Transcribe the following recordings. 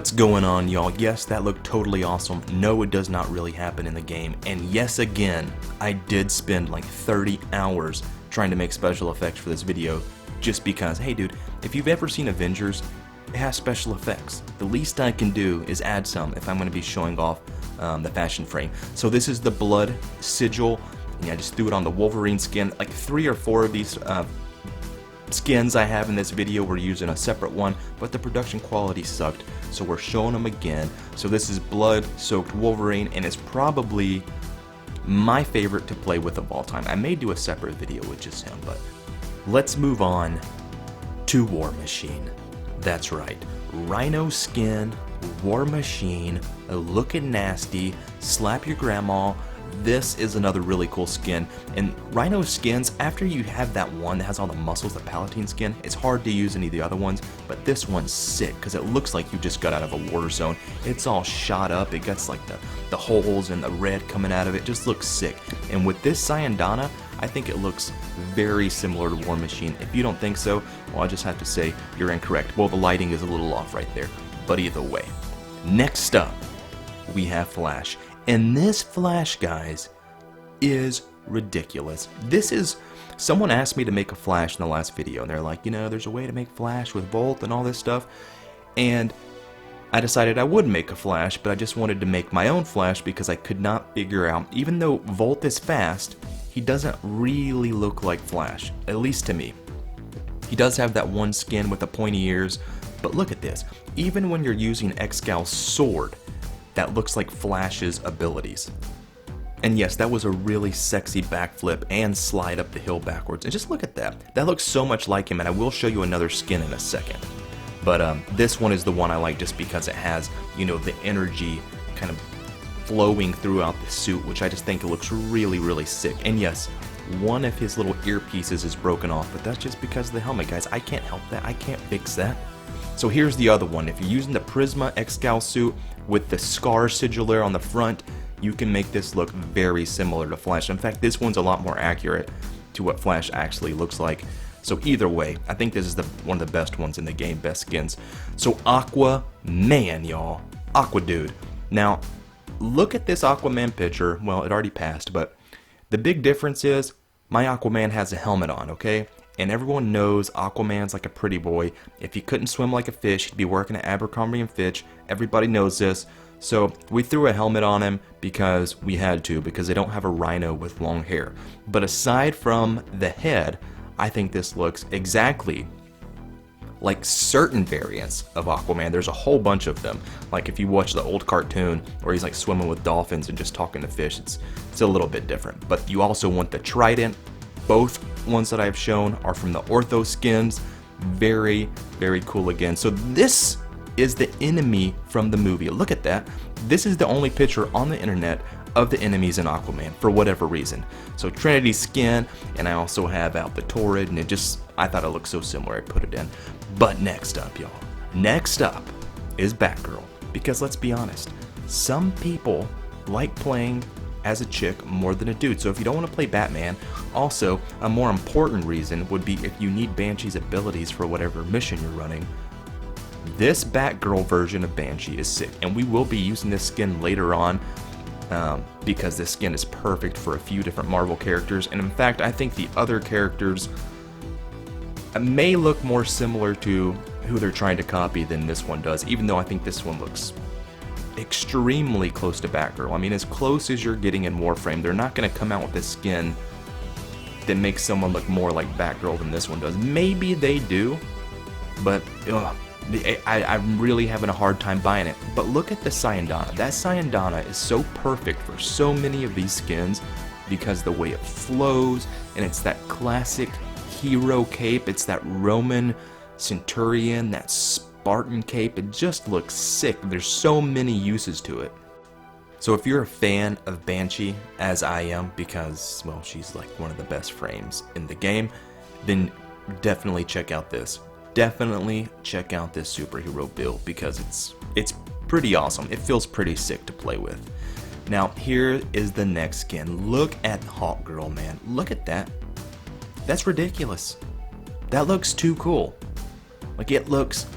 What's going on, y'all? Yes, that looked totally awesome. No, it does not really happen in the game. And yes, again, I did spend like 30 hours trying to make special effects for this video just because, hey dude, if you've ever seen Avengers, it has special effects. The least I can do is add some if I'm going to be showing off the fashion frame. So this is the blood sigil, and I just threw it on the Wolverine skin. Like 3 or 4 of these skins I have in this video, we're using a separate one, but the production quality sucked, so we're showing them again. So this is blood soaked Wolverine, and it's probably my favorite to play with of all time. I may do a separate video with just him, but let's move on to War Machine. That's right, Rhino skin, War Machine, looking nasty, slap your grandma. This is another really cool skin, and Rhino skins, after you have that one that has all the muscles, the Palatine skin, it's hard to use any of the other ones, but this one's sick because it looks like you just got out of a war zone. It's all shot up, it gets like the holes and the red coming out of it, just looks sick. And with this Sayandana, I think it looks very similar to War Machine. If you don't think so, well, I just have to say you're incorrect. Well, the lighting is a little off right there, but either way. Next up, we have Flash. And this Flash, guys, is ridiculous. This is, someone asked me to make a Flash in the last video, and they're like, you know, there's a way to make Flash with Volt and all this stuff. And I decided I would make a Flash, but I just wanted to make my own Flash because I could not figure out, even though Volt is fast, he doesn't really look like Flash, at least to me. He does have that one skin with the pointy ears, but look at this. Even when you're using Excal's sword, that looks like Flash's abilities. And yes, that was a really sexy backflip and slide up the hill backwards. And just look at that. That looks so much like him, and I will show you another skin in a second. But this one is the one I like just because it has, you know, the energy kind of flowing throughout the suit, which I just think it looks really, really sick. And yes, one of his little earpieces is broken off, but that's just because of the helmet, guys. I can't help that. I can't fix that. So here's the other one. If you're using the Prisma Excal suit with the scar sigil there on the front, you can make this look very similar to Flash. In fact, this one's a lot more accurate to what Flash actually looks like. So either way, I think this is one of the best ones in the game, best skins. So Aquaman, y'all. Aqua Dude. Now, look at this Aquaman picture. Well, it already passed, but the big difference is my Aquaman has a helmet on, okay? And everyone knows Aquaman's like a pretty boy. If he couldn't swim like a fish, he'd be working at Abercrombie & Fitch. Everybody knows this. So we threw a helmet on him because we had to, because they don't have a rhino with long hair. But aside from the head, I think this looks exactly like certain variants of Aquaman. There's a whole bunch of them. Like if you watch the old cartoon where he's like swimming with dolphins and just talking to fish, it's a little bit different. But you also want the trident. Both ones that I've shown are from the Ortho skins. Very, very cool again. So this is the enemy from the movie. Look at that. This is the only picture on the internet of the enemies in Aquaman for whatever reason. So Trinity's skin, and I also have out the Torrid, and I thought it looked so similar, I put it in. But next up, y'all. Next up is Batgirl. Because let's be honest, some people like playing as a chick more than a dude. So if you don't want to play Batman, also a more important reason would be if you need Banshee's abilities for whatever mission you're running. This Batgirl version of Banshee is sick, and we will be using this skin later on because this skin is perfect for a few different Marvel characters. And in fact, I think the other characters may look more similar to who they're trying to copy than this one does, even though I think this one looks extremely close to Batgirl. I mean, as close as you're getting in Warframe. They're not going to come out with a skin that makes someone look more like Batgirl than this one does. Maybe they do, but I'm really having a hard time buying it. But look at the Sayandana. That Sayandana is so perfect for so many of these skins because the way it flows, and it's that classic hero cape. It's that Roman centurion, that Spartan cape. It just looks sick. There's so many uses to it. So if you're a fan of Banshee, as I am, because, well, she's like one of the best frames in the game, then definitely check out this. Definitely check out this superhero build because it's pretty awesome. It feels pretty sick to play with. Now, here is the next skin. Look at Hawkgirl, man. Look at that. That's ridiculous. That looks too cool. Like, it looks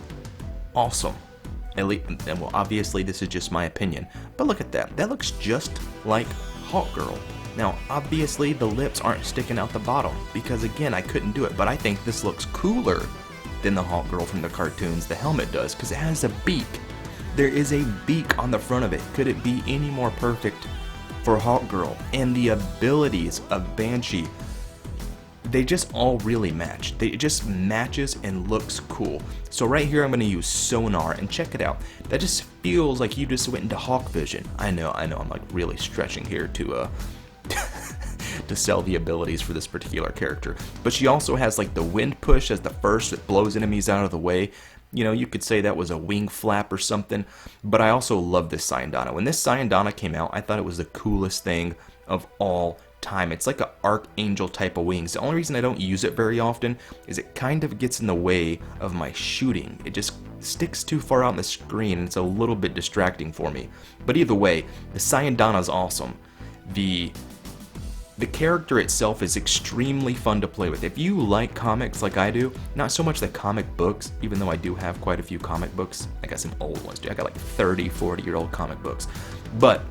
awesome. At least, and well, obviously this is just my opinion, but look at that. That looks just like Hawkgirl. Now, obviously the lips aren't sticking out the bottom because again, I couldn't do it, but I think this looks cooler than the Hawkgirl from the cartoons. The helmet does because it has a beak. There is a beak on the front of it. Could it be any more perfect for Hawkgirl? And the abilities of Banshee, they just all really match. It just matches and looks cool. So right here I'm going to use sonar and check it out. That just feels like you just went into Hawk Vision. I know I'm like really stretching here to to sell the abilities for this particular character. But she also has like the wind push as the first that blows enemies out of the way. You know, you could say that was a wing flap or something, but I also love this Syandana. When this Syandana came out, I thought it was the coolest thing of all time. It's like an archangel type of wings. The only reason I don't use it very often is it kind of gets in the way of my shooting. It just sticks too far out on the screen and it's a little bit distracting for me. But either way, the Syandana is awesome. The character itself is extremely fun to play with. If you like comics like I do, not so much the comic books, even though I do have quite a few comic books. I got some old ones, dude. I got like 30, 40-year-old comic books. But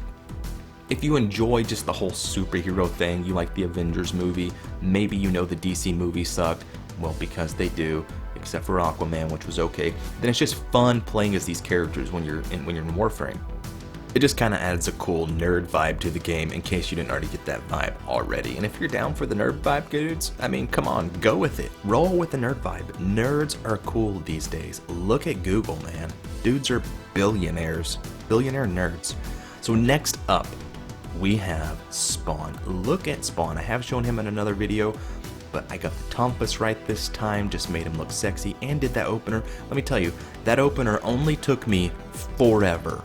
if you enjoy just the whole superhero thing, you like the Avengers movie, maybe you know the DC movie sucked, well, because they do, except for Aquaman, which was okay, then it's just fun playing as these characters when you're in Warframe. It just kind of adds a cool nerd vibe to the game in case you didn't already get that vibe already. And if you're down for the nerd vibe, dudes, I mean, come on, go with it. Roll with the nerd vibe. Nerds are cool these days. Look at Google, man. Dudes are billionaires. Billionaire nerds. So next up, we have Spawn. Look at Spawn. I have shown him in another video, but I got the Tompus right this time, just made him look sexy, and did that opener. Let me tell you, that opener only took me forever.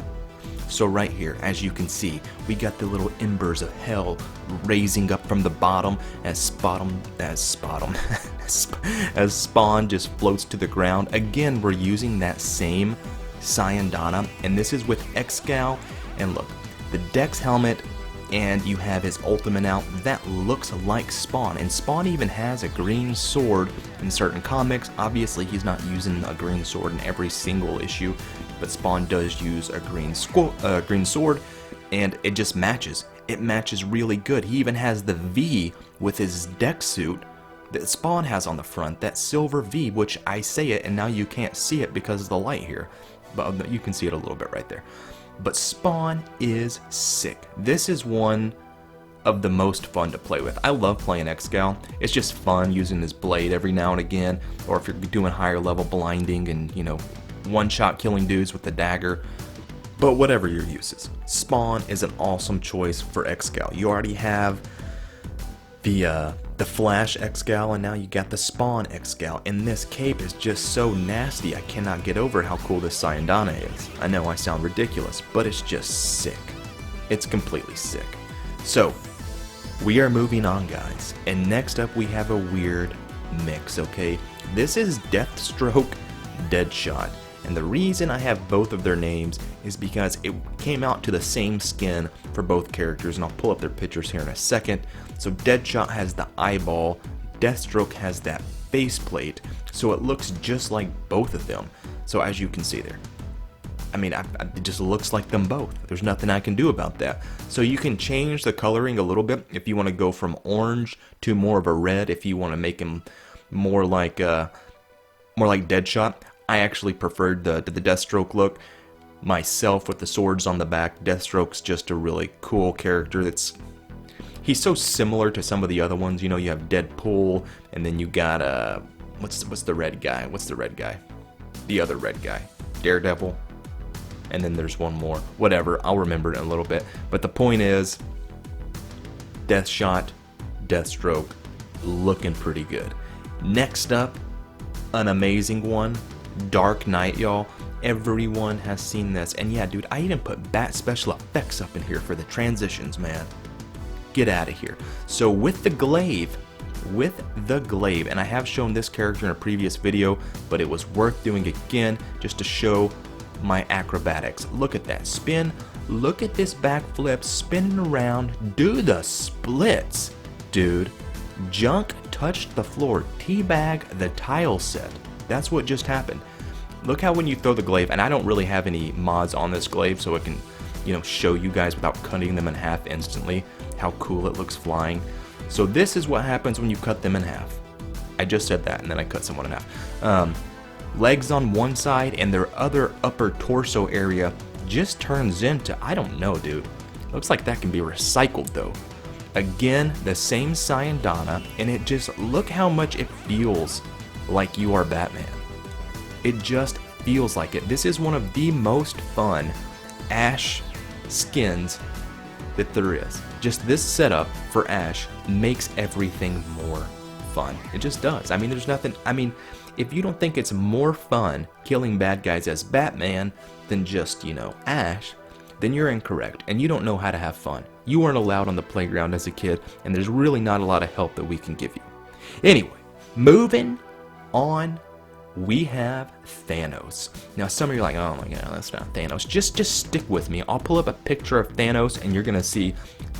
So right here, as you can see, we got the little embers of hell raising up from the bottom as Spawn just floats to the ground. Again, we're using that same Syandana, and this is with Excal. And look, the Dex helmet, and you have his ultimate out. That looks like Spawn, and Spawn even has a green sword in certain comics. Obviously, he's not using a green sword in every single issue, but Spawn does use a green sword, and it just matches. It matches really good. He even has the V with his Dex suit that Spawn has on the front, that silver V, which I say it, and now you can't see it because of the light here, but you can see it a little bit right there. But Spawn is sick. This is one of the most fun to play with. I love playing Excal. It's just fun using his blade every now and again, or if you're doing higher level blinding and, you know, one-shot killing dudes with the dagger. But whatever your uses, Spawn is an awesome choice for Excal. You already have the Flash Excal, and now you got the Spawn Excal. And this cape is just so nasty. I cannot get over how cool this Syandana is. I know I sound ridiculous, but it's just sick. It's completely sick. So, we are moving on, guys. And next up, we have a weird mix, okay? This is Deathstroke Deadshot. And the reason I have both of their names is because it came out to the same skin for both characters, and I'll pull up their pictures here in a second. So Deadshot has the eyeball, Deathstroke has that faceplate, so it looks just like both of them. So as you can see there, I mean, it just looks like them both. There's nothing I can do about that. So you can change the coloring a little bit if you want to go from orange to more of a red, if you want to make him more like Deadshot. I actually preferred the Deathstroke look myself with the swords on the back. Deathstroke's just a really cool character. He's so similar to some of the other ones. You know, you have Deadpool, and then you got what's the red guy? What's the red guy? The other red guy, Daredevil. And then there's one more. Whatever, I'll remember it in a little bit. But the point is, Deathshot, Deathstroke, looking pretty good. Next up, an amazing one. Dark Knight, y'all. Everyone has seen this. And yeah, dude, I even put Bat special effects up in here for the transitions, man. Get out of here. So with the glaive, and I have shown this character in a previous video, but it was worth doing again just to show my acrobatics. Look at that spin. Look at this backflip, spinning around. Do the splits, dude. Junk touched the floor. Teabag the tile set. That's what just happened. Look how when you throw the glaive, and I don't really have any mods on this glaive, so it can, you know, show you guys without cutting them in half instantly how cool it looks flying. So this is what happens when you cut them in half. I just said that, and then I cut someone in half. Legs on one side, and their other upper torso area just turns into, I don't know, dude. Looks like that can be recycled, though. Again, the same Sayandana, and it just, look how much it feels like you are Batman. It just feels like it. This is one of the most fun Ash skins that there is. Just this setup for Ash makes everything more fun. It just does. I mean, there's nothing, I mean, if you don't think it's more fun killing bad guys as Batman than just, you know, Ash, then you're incorrect, and you don't know how to have fun. You weren't allowed on the playground as a kid, and there's really not a lot of help that we can give you. Anyway, moving on, we have Thanos. Now, some of you are like, oh my god, that's not Thanos. Just stick with me. I'll pull up a picture of Thanos, and you're gonna see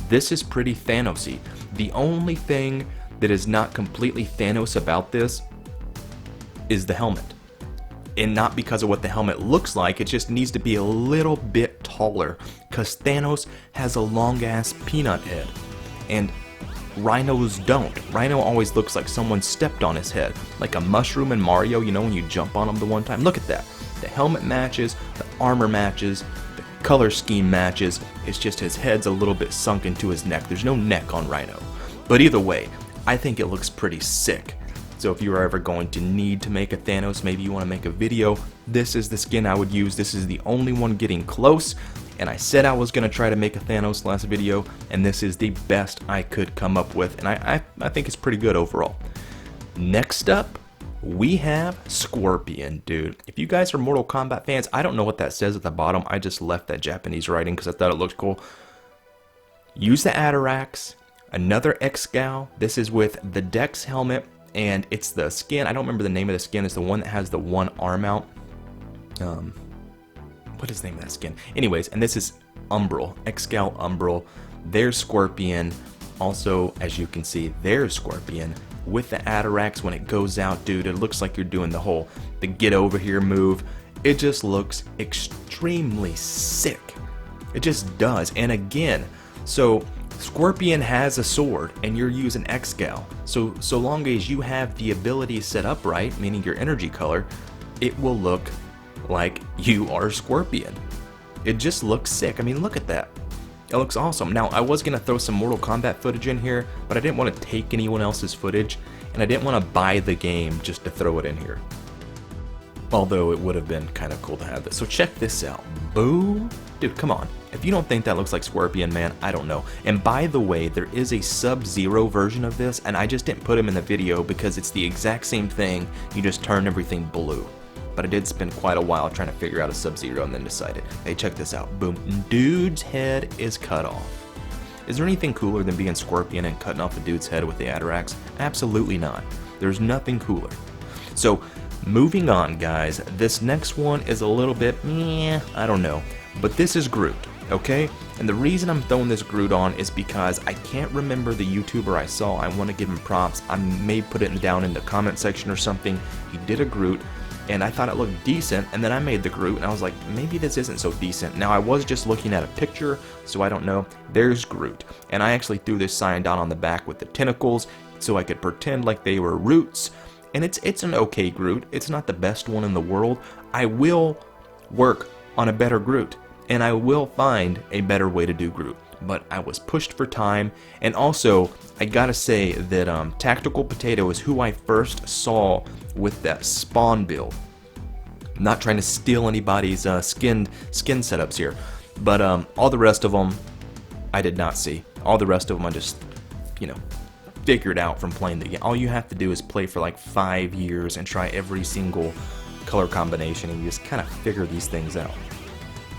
this is pretty Thanos-y. The only thing that is not completely Thanos about this is the helmet. And not because of what the helmet looks like, it just needs to be a little bit taller, because Thanos has a long ass peanut head, and Rhinos don't. Rhino always looks like someone stepped on his head, like a mushroom in Mario, you know, when you jump on him the one time. Look at that. The helmet matches, the armor matches, the color scheme matches. It's just his head's a little bit sunk into his neck. There's no neck on Rhino. But either way, I think it looks pretty sick. So if you are ever going to need to make a Thanos, maybe you want to make a video, this is the skin I would use. This is the only one getting close, and I said I was going to try to make a Thanos last video, and this is the best I could come up with, and I think it's pretty good overall. Next up, we have Scorpion, dude. If you guys are Mortal Kombat fans, I don't know what that says at the bottom. I just left that Japanese writing because I thought it looked cool. Use the Atarax, another X-Gal. This is with the Dex helmet, and it's the skin. I don't remember the name of the skin. It's the one that has the one arm out. What is the name of that skin? Anyways, and this is Umbral, X-Gal Umbral. There's Scorpion. Also, as you can see, there's Scorpion with the Atarax. When it goes out, dude, it looks like you're doing the get over here move. It just looks extremely sick. It just does. And again, so Scorpion has a sword, and you're using X-Gal. So long as you have the ability set up right, meaning your energy color, it will look like you are Scorpion. It just looks sick. I mean, look at that. It looks awesome. Now, I was going to throw some Mortal Kombat footage in here, but I didn't want to take anyone else's footage, and I didn't want to buy the game just to throw it in here. Although it would have been kind of cool to have this. So check this out. Boom. Dude, come on. If you don't think that looks like Scorpion, man, I don't know. And by the way, there is a Sub-Zero version of this, and I just didn't put him in the video because it's the exact same thing. You just turn everything blue. But I did spend quite a while trying to figure out a Sub-Zero and then decided. Hey, check this out. Boom. Dude's head is cut off. Is there anything cooler than being Scorpion and cutting off the dude's head with the Atarax? Absolutely not. There's nothing cooler. So, moving on, guys. This next one is a little bit, I don't know. But this is Groot, okay? And the reason I'm throwing this Groot on is because I can't remember the YouTuber I saw. I want to give him props. I may put it down in the comment section or something. He did a Groot, and I thought it looked decent, and then I made the Groot, and I was like, maybe this isn't so decent. Now, I was just looking at a picture, so I don't know. There's Groot, and I actually threw this sign down on the back with the tentacles so I could pretend like they were roots, and it's an okay Groot. It's not the best one in the world. I will work on a better Groot, and I will find a better way to do Groot. But I was pushed for time, and also, I gotta say that Tactical Potato is who I first saw with that Spawn build. I'm not trying to steal anybody's skin setups here, but all the rest of them, I did not see. All the rest of them I just, figured out from playing the game. All you have to do is play for like 5 years and try every single color combination, and you just kind of figure these things out.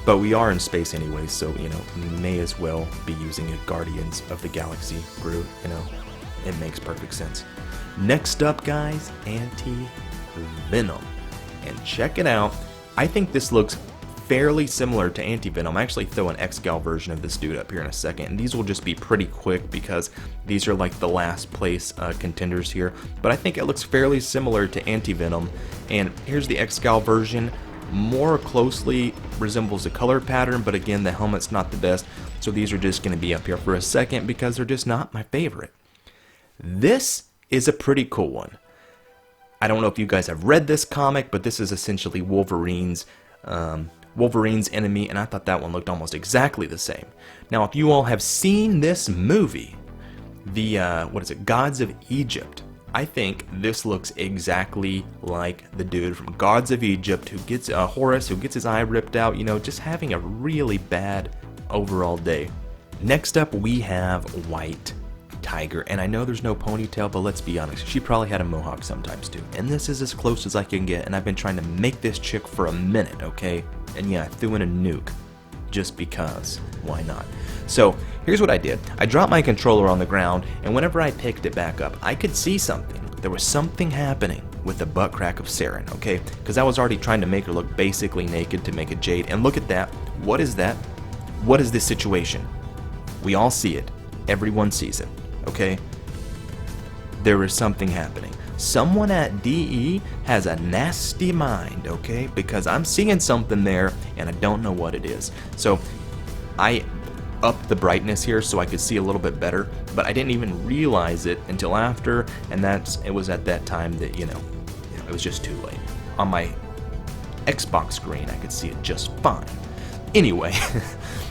But we are in space anyway, so, may as well be using a Guardians of the Galaxy Groot, it makes perfect sense. Next up, guys, Anti-Venom. And check it out. I think this looks fairly similar to Anti-Venom. I actually throw an X-Gal version of this dude up here in a second, and these will just be pretty quick because these are like the last place contenders here. But I think it looks fairly similar to Anti-Venom, and here's the X-Gal version. More closely resembles the color pattern, but again, the helmet's not the best, so these are just going to be up here for a second because they're just not my favorite. This is a pretty cool one. I don't know if you guys have read this comic, but this is essentially Wolverine's enemy, and I thought that one looked almost exactly the same. Now, if you all have seen this movie, the Gods of Egypt, I think this looks exactly like the dude from Gods of Egypt who gets Horus, who gets his eye ripped out, you know, just having a really bad overall day. Next up, we have White Tiger, and I know there's no ponytail, but let's be honest, she probably had a mohawk sometimes too. And this is as close as I can get, and I've been trying to make this chick for a minute, okay? And yeah, I threw in a nuke just because. Why not? So here's what I did. I dropped my controller on the ground, and whenever I picked it back up, I could see something. There was something happening with the butt crack of Saren, okay? Because I was already trying to make her look basically naked to make a Jade. And look at that. What is that? What is this situation? We all see it. Everyone sees it, okay? There is something happening. Someone at DE has a nasty mind, okay? Because I'm seeing something there, and I don't know what it is. So I upped the brightness here so I could see a little bit better, but I didn't even realize it until after, and it was at that time that, you know, it was just too late. On my Xbox screen, I could see it just fine. Anyway,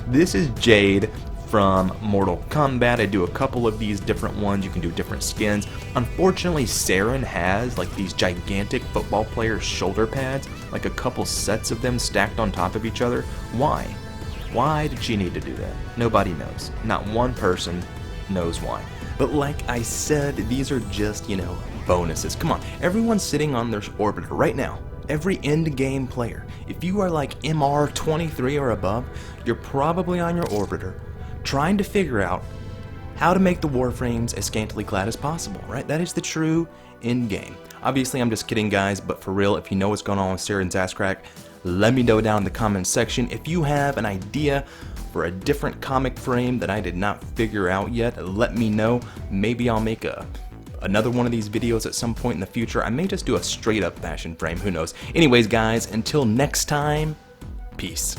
this is Jade from Mortal Kombat. I do a couple of these different ones. You can do different skins. Unfortunately, Saren has like these gigantic football player shoulder pads, like a couple sets of them stacked on top of each other. Why? Why did she need to do that? Nobody knows. Not one person knows why. But like I said, these are just, you know, bonuses. Come on, everyone's sitting on their orbiter right now. Every end game player. If you are like MR23 or above, you're probably on your orbiter trying to figure out how to make the Warframes as scantily clad as possible, right? That is the true end game. Obviously, I'm just kidding, guys, but for real, if you know what's going on with Saren's ass crack, let me know down in the comments section. If you have an idea for a different comic frame that I did not figure out yet, let me know. Maybe I'll make another one of these videos at some point in the future. I may just do a straight up fashion frame, who knows. Anyways, guys, until next time, peace.